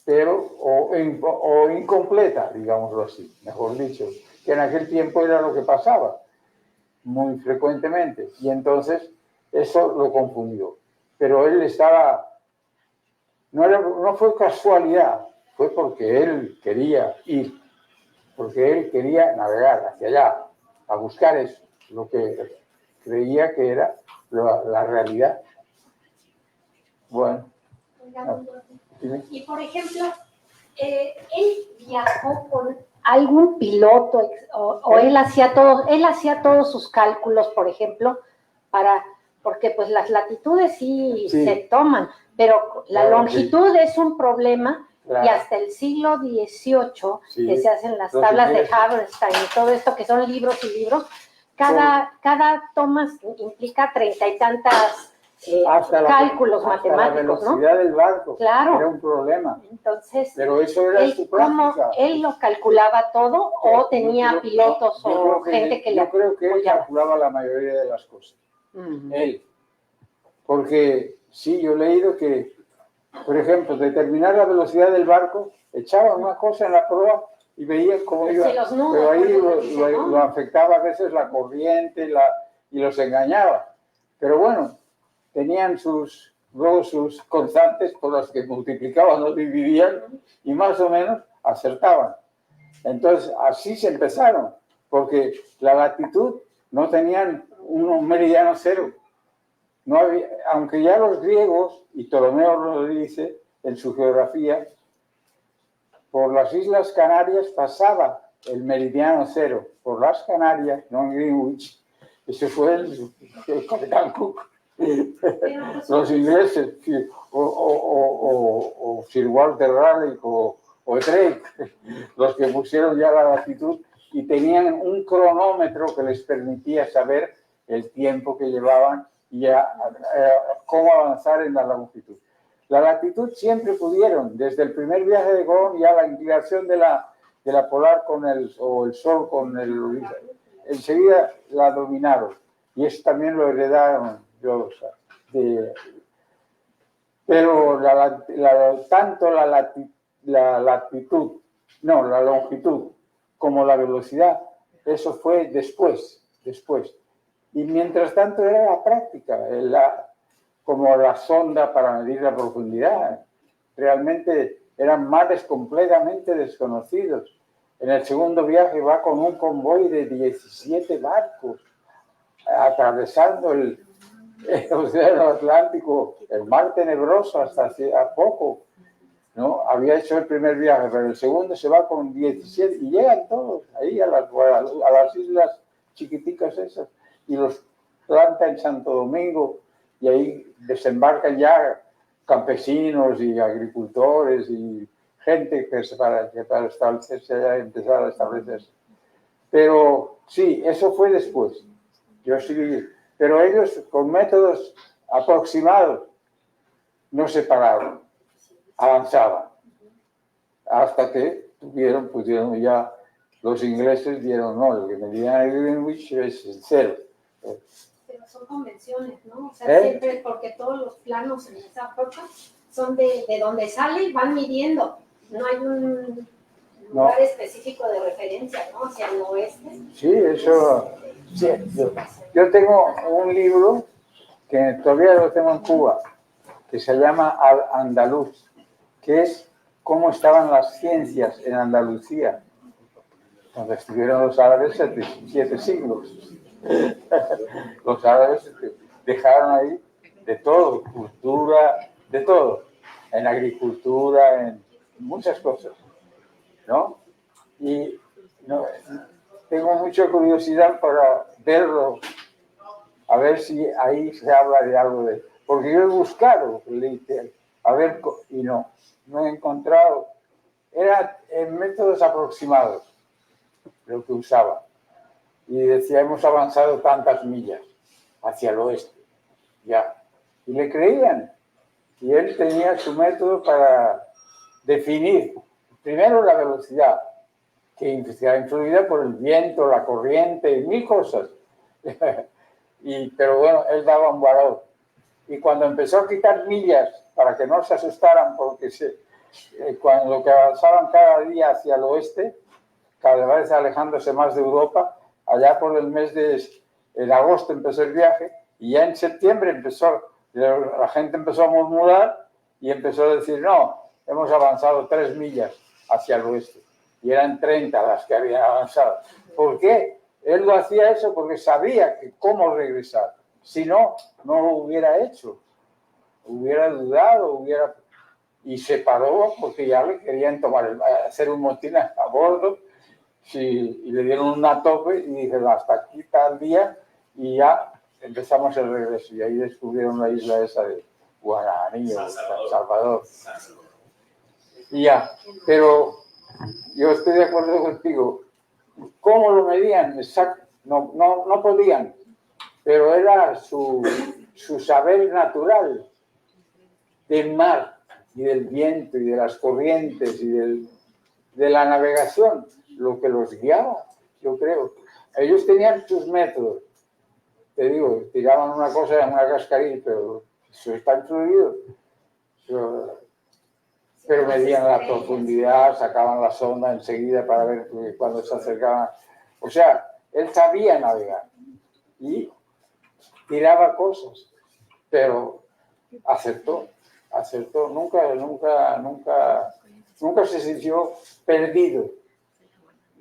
pero o incompleta, digámoslo así, mejor dicho, que en aquel tiempo era lo que pasaba muy frecuentemente, y entonces eso lo confundió. Pero él estaba, no fue casualidad, fue porque él quería ir, porque él quería navegar hacia allá, a buscar eso, lo que creía que era la realidad. Bueno. Y por ejemplo, él viajó con algún piloto o él hacía todos sus cálculos, por ejemplo, porque pues las latitudes sí se toman, pero la longitud es un problema. Claro. Y hasta el siglo XVIII, que se hacen las tablas de Haberstein y todo esto, que son libros y libros, cada toma implica 30 y tantas cálculos matemáticos, ¿no? La velocidad del barco, claro, era un problema. Entonces, pero eso era su práctica. ¿Él lo calculaba todo o tenía pilotos o gente que le apoyaba? Yo creo que él calculaba la mayoría de las cosas. Él. Porque sí, yo he leído que, por ejemplo, determinar la velocidad del barco, echaba una cosa en la proa y veía cómo iba. Pero ahí lo afectaba a veces la corriente y los engañaba. Pero bueno, tenían luego sus constantes por las que multiplicaban o dividían y más o menos acertaban. Entonces, así se empezaron, porque la latitud no tenían un meridiano cero. No había, aunque ya los griegos, y Ptolomeo lo dice en su geografía, por las Islas Canarias pasaba el meridiano cero. Por las Canarias, no en Greenwich. Ese fue el capitán Cook. Los ingleses, o Sir Walter Raleigh o Drake, los que pusieron ya la latitud y tenían un cronómetro que les permitía saber el tiempo que llevaban y cómo avanzar en la longitud. La latitud siempre pudieron, desde el primer viaje de Colón, ya la inclinación de la polar o el sol con el enseguida la dominaron y eso también lo heredaron. Pero tanto la longitud como la velocidad, eso fue después. Y mientras tanto era la práctica, como la sonda para medir la profundidad. Realmente eran mares completamente desconocidos. En el segundo viaje va con un convoy de 17 barcos, atravesando el Océano Atlántico, el mar tenebroso hasta hace poco, ¿no? Había hecho el primer viaje, pero el segundo se va con 17 y llegan todos ahí a las islas chiquiticas esas y los planta en Santo Domingo y ahí desembarcan ya campesinos y agricultores y gente que para establecerse allá, empezar a establecerse. Pero sí, eso fue después. Yo sí. Pero ellos, con métodos aproximados, no se pararon, avanzaban, hasta que pudieron ya, los ingleses dieron, no, lo que medían en Greenwich es el cero. Pero son convenciones, ¿no? O sea, siempre, porque todos los planos en esa época son de donde salen, van midiendo, no hay un lugar específico de referencia, ¿no? Hacia el oeste. Sí, eso... Sí, yo tengo un libro que todavía lo tengo en Cuba, que se llama Al-Andaluz, que es cómo estaban las ciencias en Andalucía, donde estuvieron los árabes 7 siglos. Los árabes dejaron ahí de todo, cultura, de todo, en agricultura, en muchas cosas, ¿no? Y tengo mucha curiosidad para verlo, a ver si ahí se habla de algo de... Porque yo he buscado, a ver, y no he encontrado. Era en métodos aproximados lo que usaba. Y decía, hemos avanzado tantas millas hacia el oeste, ya. Y le creían. Y él tenía su método para definir, primero, la velocidad, que está influida por el viento, la corriente, y mil cosas. Pero bueno, él daba un valor. Y cuando empezó a quitar millas para que no se asustaran, porque cuando que avanzaban cada día hacia el oeste, cada vez alejándose más de Europa, allá por el mes de agosto empezó el viaje, y ya en septiembre la gente empezó a murmurar y empezó a decir, no, hemos avanzado 3 millas hacia el oeste. Y eran 30 las que habían avanzado. ¿Por qué? Él lo hacía eso porque sabía cómo regresar. Si no, no lo hubiera hecho. Hubiera dudado, y se paró porque ya le querían hacer un motín a bordo. Sí, y le dieron una tope y dijeron, hasta aquí tal día, y ya empezamos el regreso. Y ahí descubrieron la isla esa de Guaraní o San Salvador. Y ya, pero yo estoy de acuerdo contigo. ¿Cómo lo medían? Exacto. No podían, pero era su saber natural del mar y del viento y de las corrientes y de la navegación lo que los guiaba, yo creo. Ellos tenían sus métodos. Te digo, tiraban una cosa en una cascarilla, pero eso está influido. Pero medían la profundidad, sacaban la sonda enseguida para ver cuando se acercaban. O sea, él sabía navegar y tiraba cosas, pero acertó. Nunca se sintió perdido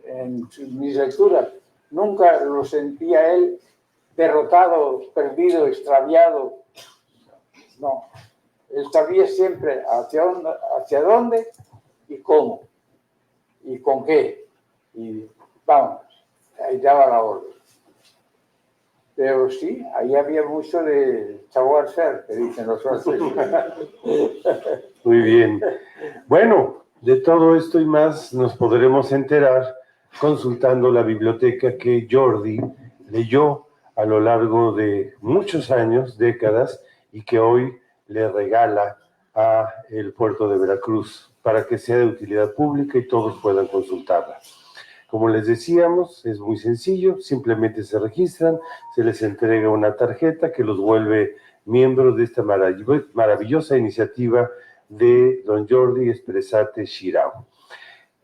en mis lecturas. Nunca lo sentía él derrotado, perdido, extraviado. No. Él sabía siempre hacia dónde y cómo y con qué. Y vamos, ahí daba la orden. Pero sí, ahí había mucho de savoir-faire, que dicen los franceses. Muy bien. Bueno, de todo esto y más nos podremos enterar consultando la biblioteca que Jordi leyó a lo largo de muchos años, décadas, y que hoy le regala a el puerto de Veracruz para que sea de utilidad pública y todos puedan consultarla. Como les decíamos, es muy sencillo, simplemente se registran, se les entrega una tarjeta que los vuelve miembros de esta maravillosa iniciativa de don Jordi Espresate Xirau.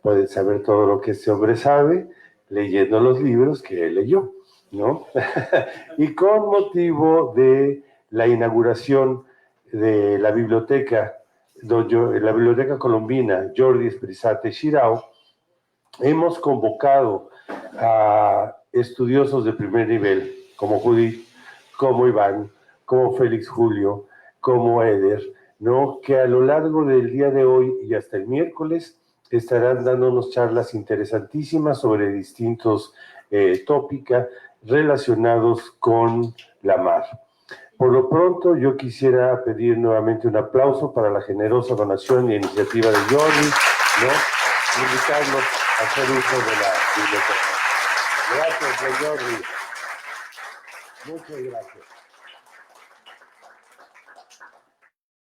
Pueden saber todo lo que este hombre sabe leyendo los libros que él leyó, ¿no? Y con motivo de la inauguración de la biblioteca colombina Jordi Espresate Xirau, hemos convocado a estudiosos de primer nivel, como Judith, como Iván, como Félix Julio, como Eder, ¿no? Que a lo largo del día de hoy y hasta el miércoles estarán dándonos charlas interesantísimas sobre distintos tópicos relacionados con la mar. Por lo pronto, yo quisiera pedir nuevamente un aplauso para la generosa donación y iniciativa de Jordi, ¿no? Invitarlos a hacer uso de la biblioteca. Gracias, don Jordi. Muchas gracias.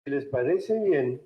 Si les parece bien,